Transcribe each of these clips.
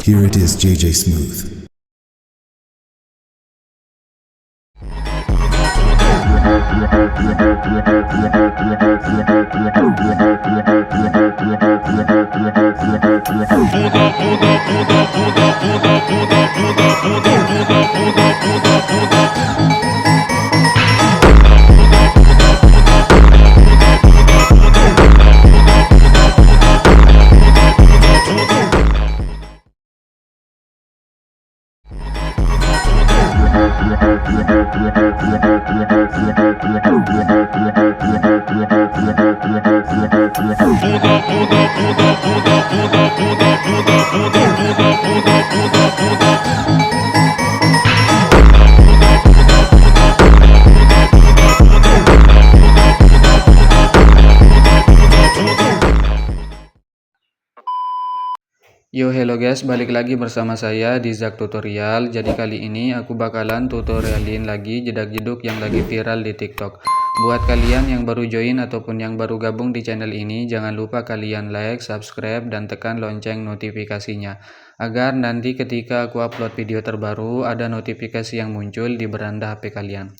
Here it is, JJ Smooth. Yo, hello guys, balik lagi bersama saya di Zak Tutorial. Jadi kali ini aku bakalan tutorialin lagi jedak-jeduk yang lagi viral di TikTok. Buat kalian yang baru join ataupun yang baru gabung di channel ini, jangan lupa kalian like, subscribe, dan tekan lonceng notifikasinya, agar nanti ketika aku upload video terbaru ada notifikasi yang muncul di beranda HP kalian.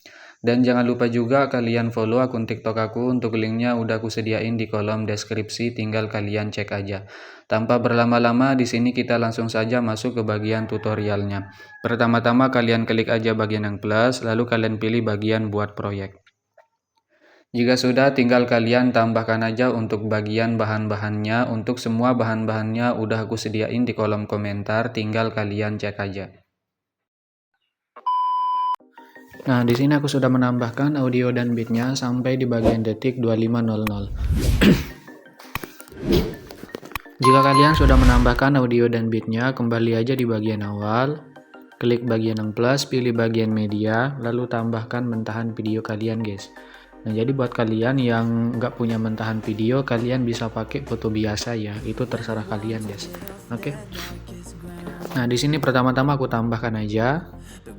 Dan jangan lupa juga kalian follow akun TikTok aku, untuk linknya udah aku sediain di kolom deskripsi, tinggal kalian cek aja. Tanpa berlama-lama, di sini kita langsung saja masuk ke bagian tutorialnya. Pertama-tama kalian klik aja bagian yang plus, lalu kalian pilih bagian buat proyek. Jika sudah, tinggal kalian tambahkan aja untuk bagian bahan-bahannya. Untuk semua bahan-bahannya udah aku sediain di kolom komentar, tinggal kalian cek aja. Nah, di sini aku sudah menambahkan audio dan beatnya sampai di bagian detik 2500. Jika kalian sudah menambahkan audio dan beatnya, kembali aja di bagian awal, klik bagian yang plus, pilih bagian media, lalu tambahkan mentahan video kalian guys. Nah, jadi buat kalian yang nggak punya mentahan video, kalian bisa pakai foto biasa ya, itu terserah kalian guys. Oke. Nah, di sini pertama-tama aku tambahkan aja.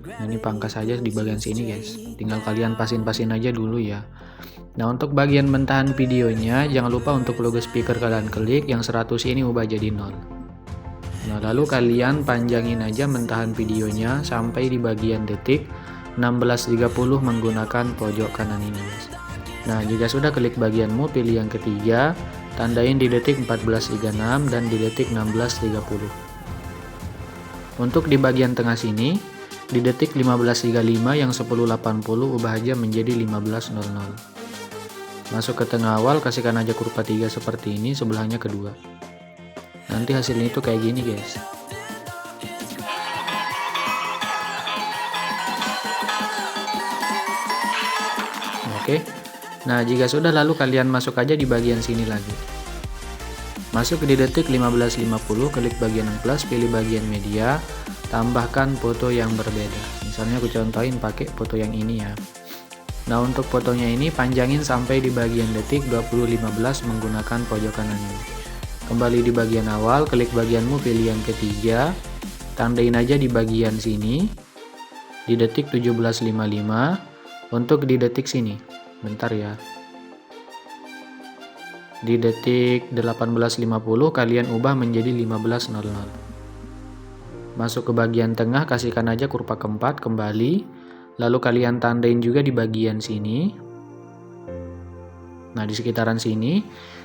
Nah, ini pangkas aja di bagian sini guys, tinggal kalian pasin-pasin aja dulu ya. Nah, untuk bagian mentahan videonya, jangan lupa untuk logo speaker kalian klik, yang 100 ini ubah jadi 0. Nah, lalu kalian panjangin aja mentahan videonya sampai di bagian detik 16.30 menggunakan pojok kanan ini guys. Nah, jika sudah, klik bagianmu, pilih yang ketiga, tandain di detik 14.36 dan di detik 16.30. Untuk di bagian tengah sini, di detik 15.35 yang 10.80 ubah aja menjadi 15.00. Masuk ke tengah awal, kasihkan aja kurva 3 seperti ini, sebelahnya kedua. Nanti hasilnya itu kayak gini guys. Oke. Nah, jika sudah, lalu kalian masuk aja di bagian sini lagi. Masuk di detik 15.50, klik bagian yang plus, pilih bagian media, tambahkan foto yang berbeda. Misalnya aku contohin pakai foto yang ini ya. Nah, untuk fotonya ini panjangin sampai di bagian detik 20.15 menggunakan pojok kanan ini. Kembali di bagian awal, klik bagianmu, pilih yang ketiga, tandain aja di bagian sini di detik 17.55. Untuk di detik sini, bentar ya, di detik 18.50 kalian ubah menjadi 15.00. Masuk ke bagian tengah, kasihkan aja kurva keempat, kembali, lalu kalian tandain juga di bagian sini. Nah, di sekitaran sini,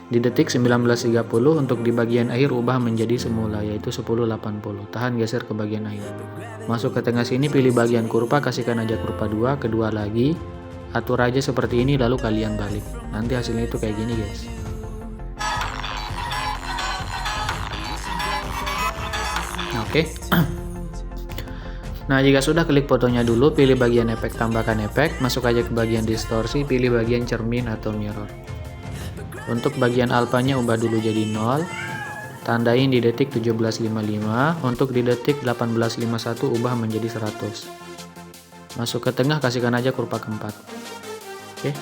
di detik 19.30, untuk di bagian akhir ubah menjadi semula, yaitu 10.80. Tahan, geser ke bagian akhir. Masuk ke tengah sini, pilih bagian kurva, kasihkan aja kurva 2, kedua lagi. Atur aja seperti ini, lalu kalian balik. Nanti hasilnya itu kayak gini guys. Oke. Nah, jika sudah, klik fotonya dulu, pilih bagian efek, tambahkan efek, masuk aja ke bagian distorsi, pilih bagian cermin atau mirror. Untuk bagian alfanya ubah dulu jadi 0, tandain di detik 17.55, untuk di detik 18.51 ubah menjadi 100. Masuk ke tengah, kasihkan aja kurva keempat. Oke.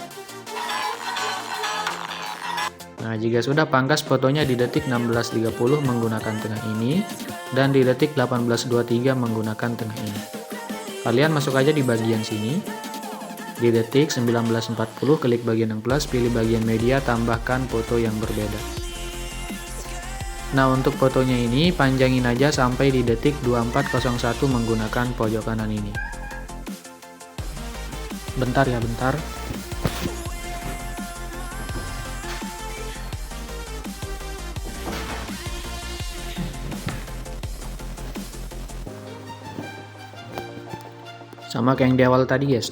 Nah, jika sudah, pangkas fotonya di detik 16.30 menggunakan tengah ini, dan di detik 18.23 menggunakan tengah ini. Kalian masuk aja di bagian sini. Di detik 19.40 klik bagian yang plus, pilih bagian media, tambahkan foto yang berbeda. Nah, untuk fotonya ini panjangin aja sampai di detik 2401 menggunakan pojok kanan ini. Bentar ya, bentar. Sama kayak yang di awal tadi, guys.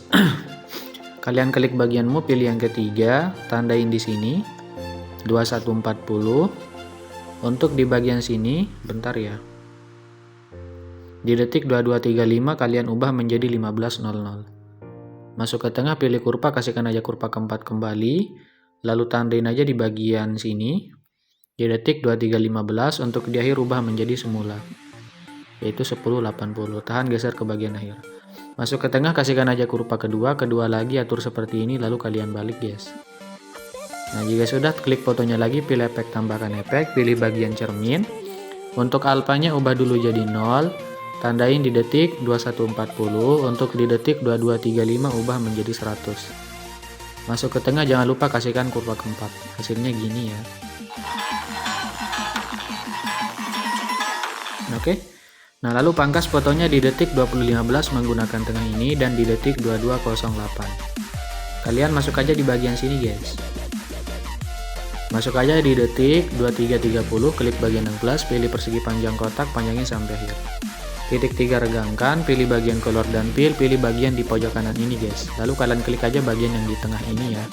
Kalian klik bagianmu, pilih yang ketiga, tandain di sini 2140. Untuk di bagian sini, bentar ya. Di detik 2235 kalian ubah menjadi 1500. Masuk ke tengah, pilih kurva, kasihkan aja kurva keempat kembali. Lalu tandain aja di bagian sini. Di detik 2315 untuk di akhir ubah menjadi semula, yaitu 1080. Tahan, geser ke bagian akhir. Masuk ke tengah, kasihkan aja kurva kedua lagi, atur seperti ini, lalu kalian balik, guys. Nah, jika sudah, klik fotonya lagi, pilih efek, tambahkan efek, pilih bagian cermin. Untuk alfanya ubah dulu jadi 0, tandain di detik 2140, untuk di detik 2235 ubah menjadi 100. Masuk ke tengah, jangan lupa kasihkan kurva keempat. Hasilnya gini ya. Oke. Nah, lalu pangkas fotonya di detik 2015 menggunakan tengah ini dan di detik 2208. Kalian masuk aja di bagian sini, guys. Masuk aja di detik 2330, klik bagian yang plus, pilih persegi panjang kotak, panjangin sampai akhir. Titik 3 regangkan, pilih bagian color dan pilih bagian di pojok kanan ini, guys. Lalu kalian klik aja bagian yang di tengah ini ya.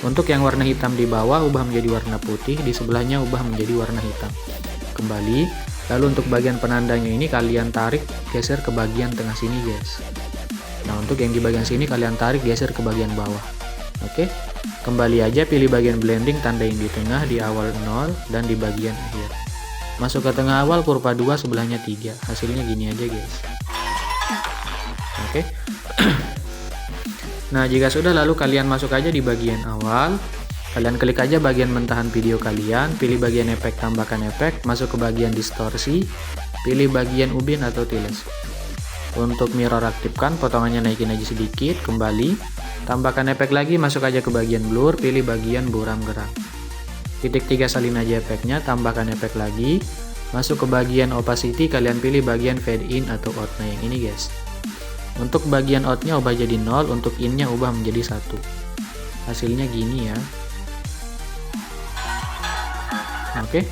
Untuk yang warna hitam di bawah ubah menjadi warna putih, di sebelahnya ubah menjadi warna hitam. Kembali. Lalu untuk bagian penandanya ini kalian tarik, geser ke bagian tengah sini, guys. Nah, untuk yang di bagian sini kalian tarik, geser ke bagian bawah. Oke. Kembali aja, pilih bagian blending, tandain di tengah, di awal 0 dan di bagian akhir. Masuk ke tengah awal, kurva 2, sebelahnya 3. Hasilnya gini aja, guys. Oke. Nah, jika sudah, lalu kalian masuk aja di bagian awal. Kalian klik aja bagian mentahan video kalian, pilih bagian efek, tambahkan efek, masuk ke bagian distorsi, pilih bagian ubin atau tiles. Untuk mirror aktifkan, potongannya naikin aja sedikit, kembali, tambahkan efek lagi, masuk aja ke bagian blur, pilih bagian buram gerak. Titik 3 salin aja efeknya, tambahkan efek lagi, masuk ke bagian opacity, kalian pilih bagian fade in atau out. Nah, yang ini, guys. Untuk bagian outnya ubah jadi 0, untuk innya ubah menjadi 1. Hasilnya gini ya. Oke.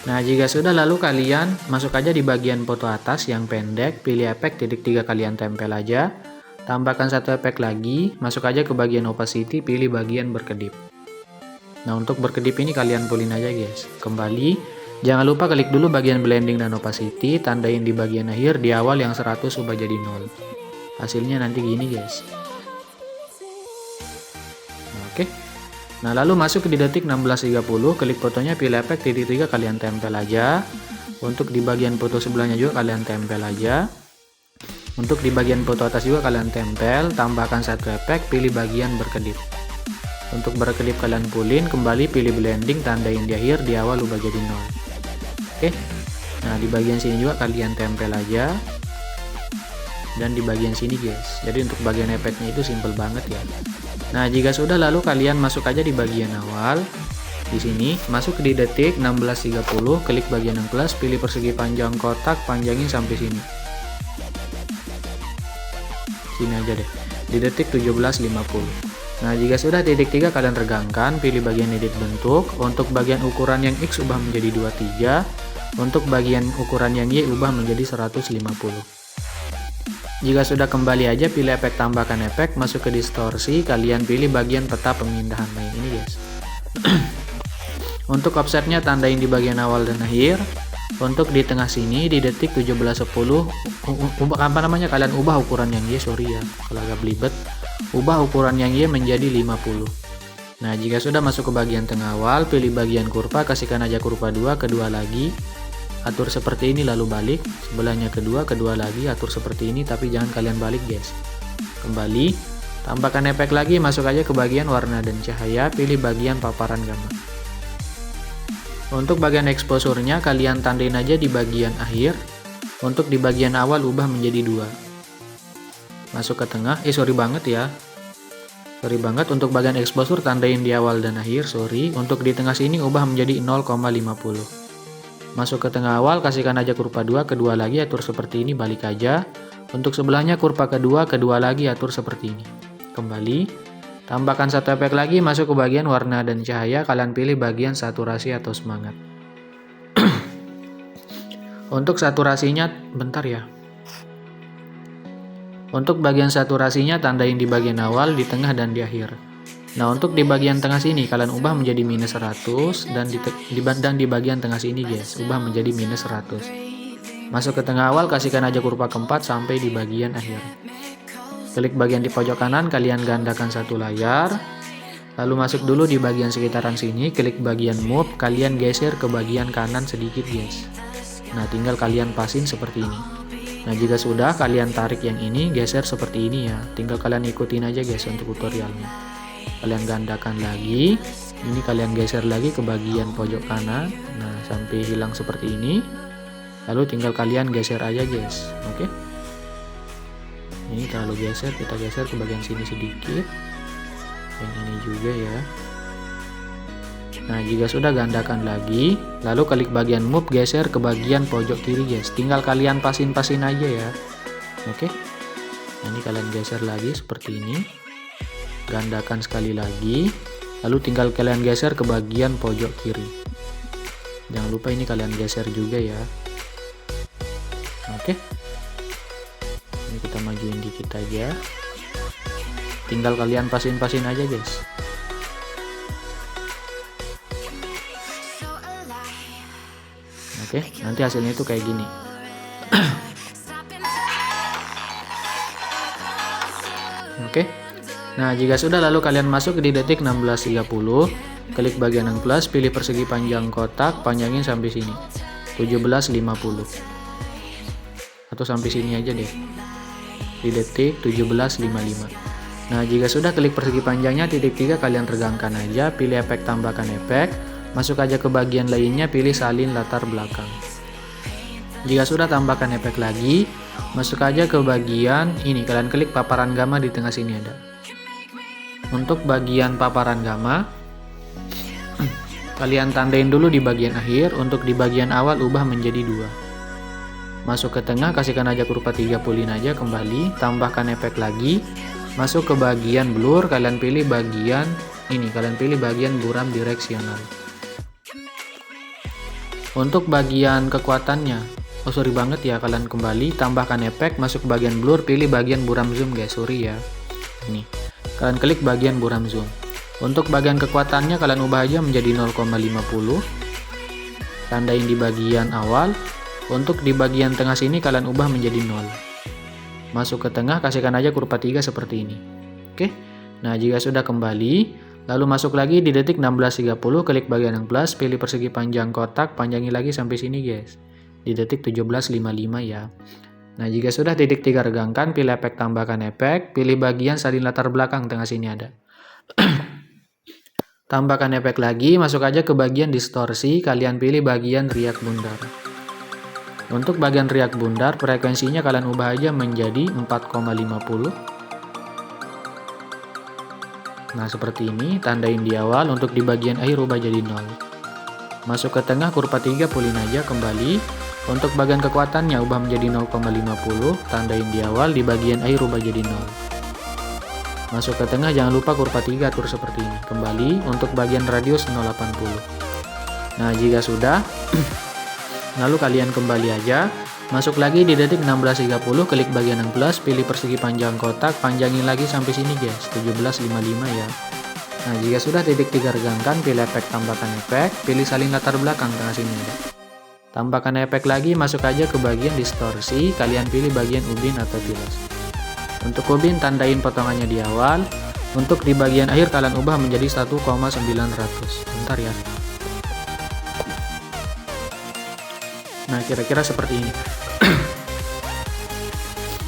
Nah, jika sudah, lalu kalian masuk aja di bagian foto atas yang pendek, pilih efek, titik 3 kalian tempel aja, tambahkan satu efek lagi, masuk aja ke bagian opacity, pilih bagian berkedip. Nah, untuk berkedip ini kalian pulin aja, guys. Kembali, jangan lupa klik dulu bagian blending dan opacity, tandain di bagian akhir, di awal yang 100 ubah jadi 0. Hasilnya nanti gini, guys. Oke. Nah, lalu masuk di detik 1630, klik fotonya, pilih efek, titik 3 kalian tempel aja. Untuk di bagian foto sebelahnya juga kalian tempel aja. Untuk di bagian foto atas juga kalian tempel, tambahkan satu efek, pilih bagian berkedip. Untuk berkedip kalian pulin, kembali pilih blending, tandain di akhir, di awal ubah jadi 0. Oke. Nah, di bagian sini juga kalian tempel aja. Dan di bagian sini, guys. Jadi untuk bagian efeknya itu simple banget ya. Nah, jika sudah, lalu kalian masuk aja di bagian awal. Di sini masuk di detik 1630, klik bagian yang plus, pilih persegi panjang kotak, panjangin sampai sini. Sini aja deh. Di detik 1750. Nah, jika sudah, titik 3 kalian regangkan, pilih bagian edit bentuk. Untuk bagian ukuran yang X ubah menjadi 23. Untuk bagian ukuran yang Y ubah menjadi 150. Jika sudah, kembali aja, pilih efek, tambahkan efek, masuk ke distorsi, kalian pilih bagian peta pemindahan. Nah, ini, guys. Untuk offsetnya tandain di bagian awal dan akhir. Untuk di tengah sini di detik 1710 kalian ubah ukuran yang Y, sorry ya kalau agak belibet, ubah ukuran yang Y menjadi 50. Nah, jika sudah, masuk ke bagian tengah awal, pilih bagian kurva, kasihkan aja kurva 2, kedua lagi, atur seperti ini, lalu balik, sebelahnya kedua lagi, atur seperti ini, tapi jangan kalian balik, guys. Kembali, tambahkan efek lagi, masuk aja ke bagian warna dan cahaya, pilih bagian paparan gamma. Untuk bagian exposure-nya kalian tandain aja di bagian akhir. Untuk di bagian awal ubah menjadi 2. Masuk ke tengah, sorry banget. Untuk bagian exposure tandain di awal dan akhir, sorry. Untuk di tengah sini ubah menjadi 0,50. Masuk ke tengah awal, kasihkan aja kurva 2, kedua lagi atur seperti ini, balik aja. Untuk sebelahnya kurva kedua lagi atur seperti ini. Kembali, tambahkan satu efek lagi, masuk ke bagian warna dan cahaya, kalian pilih bagian saturasi atau semangat. Untuk saturasinya, bentar ya. Untuk bagian saturasinya tandain di bagian awal, di tengah, dan di akhir. Nah, untuk di bagian tengah sini kalian ubah menjadi minus 100 dan di bagian tengah sini guys, ubah menjadi minus 100. Masuk ke tengah awal, kasihkan aja kurva keempat sampai di bagian akhir. Klik bagian di pojok kanan, kalian gandakan satu layar. Lalu masuk dulu di bagian sekitaran sini, klik bagian move, kalian geser ke bagian kanan sedikit guys. Nah, tinggal kalian pasin seperti ini. Nah, jika sudah, kalian tarik yang ini, geser seperti ini ya. Tinggal kalian ikutin aja guys untuk tutorialnya. Kalian gandakan lagi, ini kalian geser lagi ke bagian pojok kanan, nah sampai hilang seperti ini. Lalu tinggal kalian geser aja guys, oke? Ini kalau geser, kita geser ke bagian sini sedikit, yang ini juga ya. Nah, jika sudah, gandakan lagi, lalu klik bagian move, geser ke bagian pojok kiri guys. Tinggal kalian pasin-pasin aja ya, oke? Nah, ini kalian geser lagi seperti ini. Gandakan sekali lagi, lalu tinggal kalian geser ke bagian pojok kiri. Jangan lupa ini kalian geser juga ya. Oke, ini kita majuin dikit aja, tinggal kalian pasin-pasin aja guys. Oke, nanti hasilnya itu kayak gini. Oke. Nah, jika sudah, lalu kalian masuk di detik 16.30, klik bagian yang plus, pilih persegi panjang kotak, panjangin sampai sini, 17.50. Atau sampai sini aja deh, di detik 17.55. Nah, jika sudah, klik persegi panjangnya, titik 3 kalian regangkan aja, pilih efek tambahkan efek, masuk aja ke bagian lainnya, pilih salin latar belakang. Jika sudah, tambahkan efek lagi, masuk aja ke bagian ini, kalian klik paparan gamma di tengah sini ada. Untuk bagian paparan gamma, kalian tandain dulu di bagian akhir, untuk di bagian awal ubah menjadi 2. Masuk ke tengah, kasihkan aja kurva 30-in aja, kembali, tambahkan efek lagi, masuk ke bagian blur, kalian pilih bagian ini, kalian pilih bagian buram direksional. Untuk bagian kekuatannya, oh sorry banget ya, kalian kembali, tambahkan efek, masuk ke bagian blur, pilih bagian buram zoom guys, sorry ya. Ini. Kalian klik bagian buram zoom. Untuk bagian kekuatannya kalian ubah aja menjadi 0,50. Tandain di bagian awal. Untuk di bagian tengah sini kalian ubah menjadi 0. Masuk ke tengah, kasihkan aja kurva 3 seperti ini. Oke. Nah, jika sudah, kembali, lalu masuk lagi di detik 16.30, klik bagian yang plus, pilih persegi panjang kotak, panjangin lagi sampai sini guys. Di detik 17.55 ya. Nah, jika sudah, titik 3 regangkan, pilih efek tambahkan efek, pilih bagian salin latar belakang, tengah sini ada. Tambahkan efek lagi, masuk aja ke bagian distorsi, kalian pilih bagian riak bundar. Untuk bagian riak bundar, frekuensinya kalian ubah aja menjadi 4,50. Nah, seperti ini, tandain di awal, untuk di bagian akhir ubah jadi 0. Masuk ke tengah, kurva 3 pulin aja, kembali. Untuk bagian kekuatannya ubah menjadi 0,50, tandain di awal, di bagian akhir ubah jadi 0. Masuk ke tengah, jangan lupa kurva 3 atur seperti ini. Kembali, untuk bagian radius 0,80. Nah, jika sudah, lalu kalian kembali aja, masuk lagi di detik 16.30, klik bagian yang plus, pilih persegi panjang kotak, panjangin lagi sampai sini guys, 17.55 ya. Nah, jika sudah, titik 3 regangkan, pilih efek tambahkan efek, pilih salin latar belakang, tengah sini ada. Tambahkan efek lagi, masuk aja ke bagian distorsi, kalian pilih bagian ubin atau bilas. Untuk ubin, tandain potongannya di awal. Untuk di bagian akhir kalian ubah menjadi 1,900. Bentar ya. Nah, kira-kira seperti ini.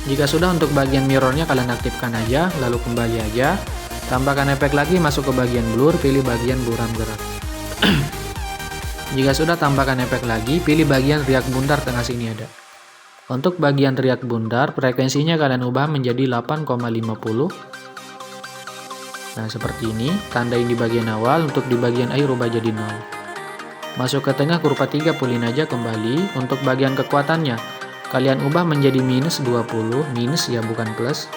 Jika sudah, untuk bagian mirrornya kalian aktifkan aja, lalu kembali aja. Tambahkan efek lagi, masuk ke bagian blur, pilih bagian buram gerak. Jika sudah, tambahkan efek lagi, pilih bagian riak bundar, tengah sini ada. Untuk bagian riak bundar, frekuensinya kalian ubah menjadi 8,50. Nah, seperti ini, tandain di bagian awal, untuk di bagian akhir ubah jadi 0. Masuk ke tengah kurva 30 aja kembali. Untuk bagian kekuatannya, kalian ubah menjadi minus 20, minus ya bukan plus.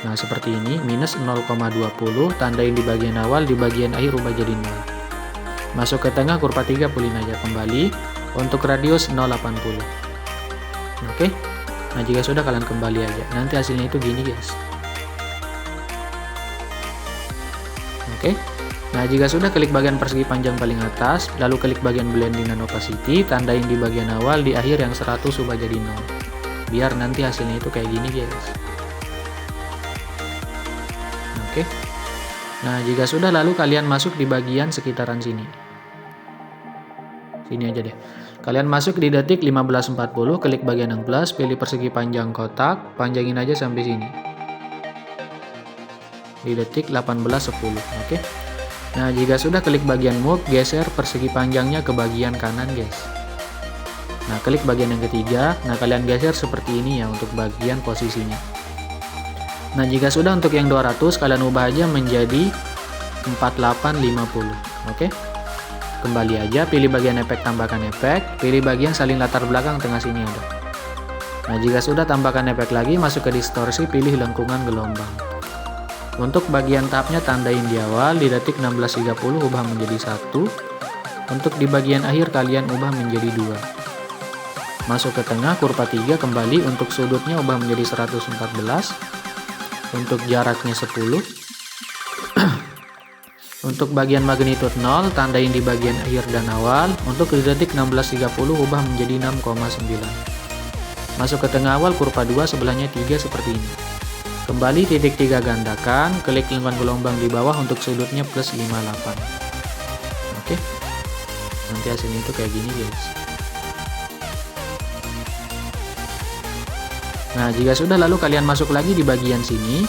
Nah seperti ini, minus 0,20, tandain di bagian awal, di bagian akhir ubah jadi 0. Masuk ke tengah kurva 30 aja kembali. Untuk radius 0,80. Oke. Nah jika sudah kalian kembali aja. Nanti hasilnya itu gini guys. Oke. Nah jika sudah, klik bagian persegi panjang paling atas, lalu klik bagian blending dan opacity, tandain di bagian awal, di akhir yang 100 ubah jadi 0. Biar nanti hasilnya itu kayak gini guys. Oke. Nah jika sudah, lalu kalian masuk di bagian sekitaran sini. Sini aja deh. Kalian masuk di detik 15.40, klik bagian yang plus, pilih persegi panjang kotak, panjangin aja sampai sini. Di detik 18.10, oke. Nah, jika sudah, klik bagian move, geser persegi panjangnya ke bagian kanan, guys. Nah, klik bagian yang ketiga. Nah, kalian geser seperti ini ya untuk bagian posisinya. Nah, jika sudah, untuk yang 200 kalian ubah aja menjadi 4850, oke. Kembali aja, pilih bagian efek, tambahkan efek, pilih bagian salin latar belakang, tengah sini ada. Nah jika sudah, tambahkan efek lagi, masuk ke distorsi, pilih lengkungan gelombang. Untuk bagian tahapnya tandain di awal, di detik 16.30 ubah menjadi 1. Untuk di bagian akhir kalian ubah menjadi 2. Masuk ke tengah kurva 3 kembali, untuk sudutnya ubah menjadi 114. Untuk jaraknya 10. Untuk bagian magnitude 0, tandain di bagian akhir dan awal. Untuk di detik 16.30 ubah menjadi 6,9. Masuk ke tengah awal kurva 2, sebelahnya 3 seperti ini. Kembali titik 3 gandakan, klik lingkaran gelombang di bawah untuk sudutnya plus 58. Oke. Nanti hasilnya itu kayak gini guys. Nah jika sudah, lalu kalian masuk lagi di bagian sini.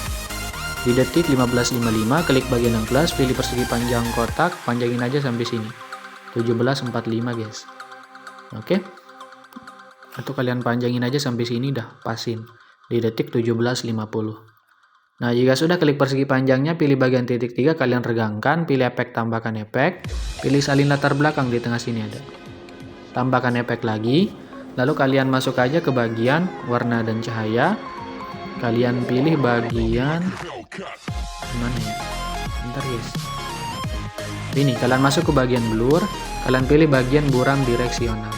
Di detik 15.55, klik bagian yang plus, pilih persegi panjang kotak, panjangin aja sampai sini. 17.45 guys. Oke. Atau kalian panjangin aja sampai sini dah, pasin. Di detik 17.50. Nah, jika sudah, klik persegi panjangnya, pilih bagian titik 3, kalian regangkan, pilih efek, tambahkan efek, pilih salin latar belakang, di tengah sini ada. Tambahkan efek lagi, lalu kalian masuk aja ke bagian warna dan cahaya. Kalian pilih bagian mana ya? Bentar guys. Ini kalian masuk ke bagian blur, kalian pilih bagian buram direksional.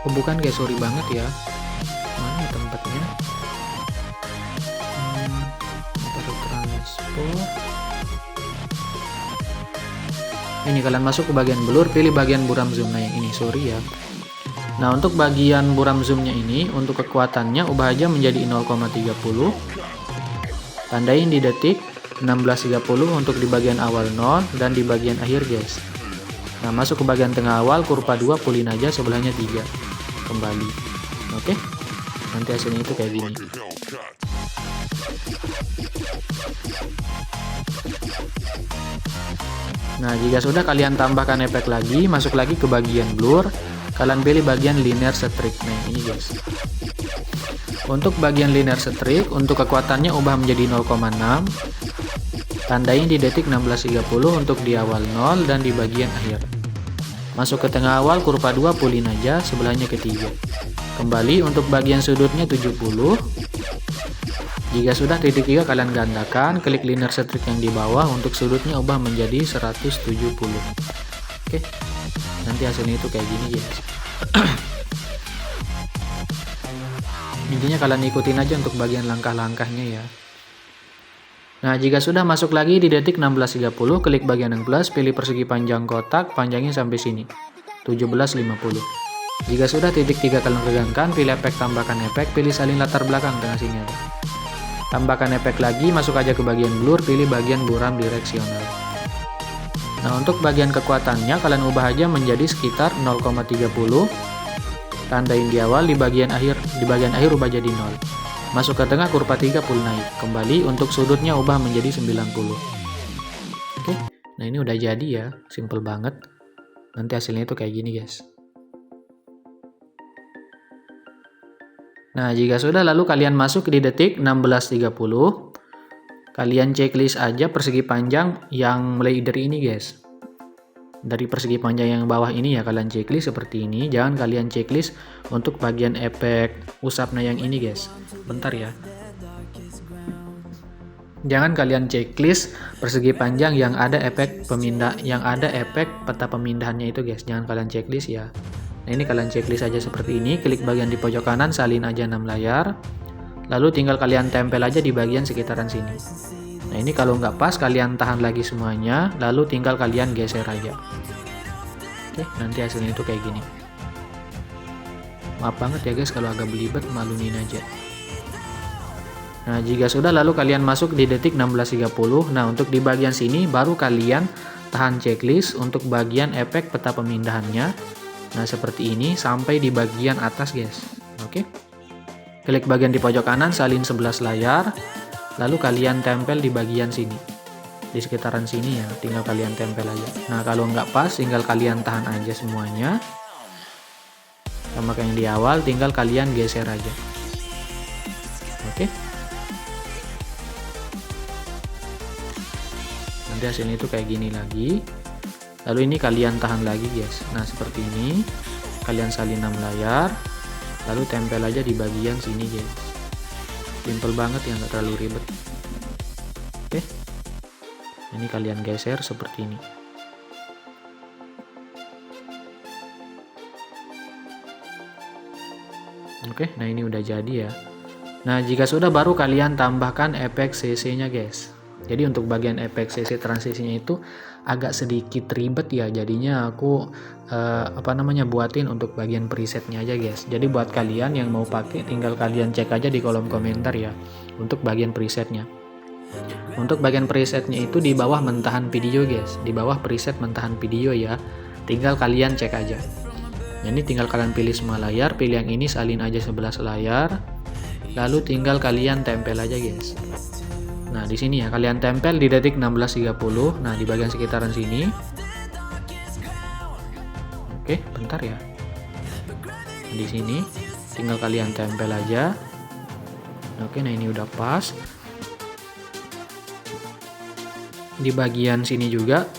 Oh bukan guys, sorry banget ya. Mana tempatnya? Taruh transport. Ini kalian masuk ke bagian blur, pilih bagian buram zoom. Nah yang ini, sorry ya. Nah untuk bagian buram zoomnya ini, untuk kekuatannya ubah aja menjadi 0,30. Tandain di detik 16.30 untuk di bagian awal 0 dan di bagian akhir guys. Nah masuk ke bagian tengah awal kurva 2, pulin aja, sebelahnya 3. Kembali. Oke. Nanti hasilnya itu kayak gini. Nah jika sudah, kalian tambahkan efek lagi, masuk lagi ke bagian blur. Kalian pilih bagian linear streak. Nah ini guys. Untuk bagian linear streak, untuk kekuatannya ubah menjadi 0,6. Tandain di detik 16.30 untuk di awal 0 dan di bagian akhir. Masuk ke tengah awal kurva 2, pulin aja, sebelahnya ke 3. Kembali, untuk bagian sudutnya 70. Jika sudah, titik 3 kalian gandakan, klik linear streak yang di bawah, untuk sudutnya ubah menjadi 170. Oke. Nanti hasilnya itu kayak gini guys. Intinya kalian ikutin aja untuk bagian langkah-langkahnya ya. Nah jika sudah, masuk lagi di detik 16.30, klik bagian yang plus, pilih persegi panjang kotak, panjangnya sampai sini 17.50. Jika sudah, titik 3 kalian regangkan, pilih efek, tambahkan efek, pilih salin latar belakang, tengah sini ada. Tambahkan efek lagi, masuk aja ke bagian blur, pilih bagian buram direksional. Nah untuk bagian kekuatannya kalian ubah aja menjadi sekitar 0,30. Tandain di awal, di bagian akhir ubah jadi 0. Masuk ke tengah kurva 3, full naik. Kembali, untuk sudutnya ubah menjadi 90. Oke. Nah ini udah jadi ya, simple banget. Nanti hasilnya itu kayak gini guys. Nah jika sudah, lalu kalian masuk di detik 16.30. Kalian checklist aja persegi panjang yang leader ini guys. Dari persegi panjang yang bawah ini ya kalian checklist seperti ini. Jangan kalian checklist untuk bagian efek usapnya yang ini guys. Bentar ya. Jangan kalian checklist persegi panjang yang ada efek peta pemindahannya itu guys. Jangan kalian checklist ya. Nah, ini kalian checklist aja seperti ini. Klik bagian di pojok kanan, salin aja 6 layar. Lalu tinggal kalian tempel aja di bagian sekitaran sini. Nah, ini kalau nggak pas kalian tahan lagi semuanya, lalu tinggal kalian geser aja. Oke, nanti hasilnya itu kayak gini. Maaf banget ya guys kalau agak belibet, maklumin aja. Nah, jika sudah lalu kalian masuk di detik 16.30. Nah, untuk di bagian sini baru kalian tahan checklist untuk bagian efek peta pemindahannya. Nah, seperti ini sampai di bagian atas guys. Oke. Klik bagian di pojok kanan, salin 11 layar. Lalu kalian tempel di bagian sini. Di sekitaran sini ya, tinggal kalian tempel aja. Nah, kalau nggak pas, tinggal kalian tahan aja semuanya. Sama kayak yang di awal, tinggal kalian geser aja. Oke. Nanti hasilnya itu kayak gini lagi. Lalu ini kalian tahan lagi guys. Nah, seperti ini. Kalian salin 6 layar. Lalu tempel aja di bagian sini guys. Simple banget ya, nggak terlalu ribet. Oke. Ini kalian geser seperti ini. Oke, nah ini udah jadi ya. Nah, jika sudah baru kalian tambahkan efek CC-nya guys. Jadi untuk bagian efek CC transisinya itu agak sedikit ribet ya. Jadinya aku buatin untuk bagian presetnya aja guys. Jadi buat kalian yang mau pakai tinggal kalian cek aja di kolom komentar ya untuk bagian presetnya. Untuk bagian presetnya itu di bawah mentahan video guys. Di bawah preset mentahan video ya. Tinggal kalian cek aja. Ini tinggal kalian pilih semua layar, pilih yang ini, salin aja 11 layar. Lalu tinggal kalian tempel aja guys. Nah, di sini ya kalian tempel di detik 16.30. Nah, di bagian sekitaran sini. Oke, bentar ya. Nah, di sini tinggal kalian tempel aja. Oke, nah ini udah pas. Di bagian sini juga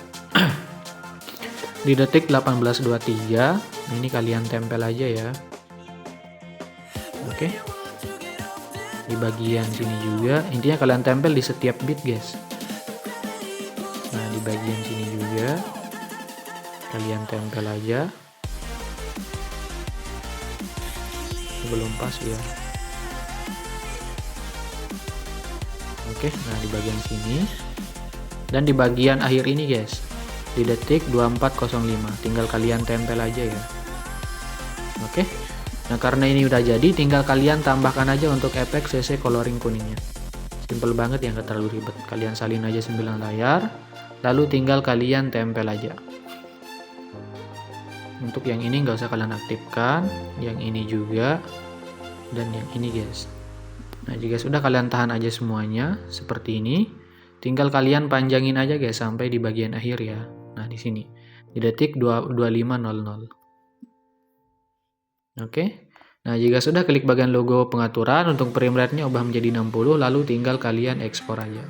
di detik 18.23 ini kalian tempel aja ya. Oke. Di bagian sini juga intinya kalian tempel di setiap bit guys. Nah, di bagian sini juga kalian tempel aja. Belum pas ya. Oke, nah di bagian sini dan di bagian akhir ini guys, di detik 24.05 tinggal kalian tempel aja ya. Oke. Nah, karena ini udah jadi, tinggal kalian tambahkan aja untuk efek CC coloring kuningnya. Simple banget ya, nggak terlalu ribet. Kalian salin aja 9 layar, lalu tinggal kalian tempel aja. Untuk yang ini nggak usah kalian aktifkan, yang ini juga, dan yang ini guys. Nah, jika sudah kalian tahan aja semuanya seperti ini. Tinggal kalian panjangin aja guys sampai di bagian akhir ya. Nah, di sini. Di detik 25.00. Oke. Nah, jika sudah klik bagian logo pengaturan untuk frame rate-nya ubah menjadi 60 lalu tinggal kalian ekspor aja.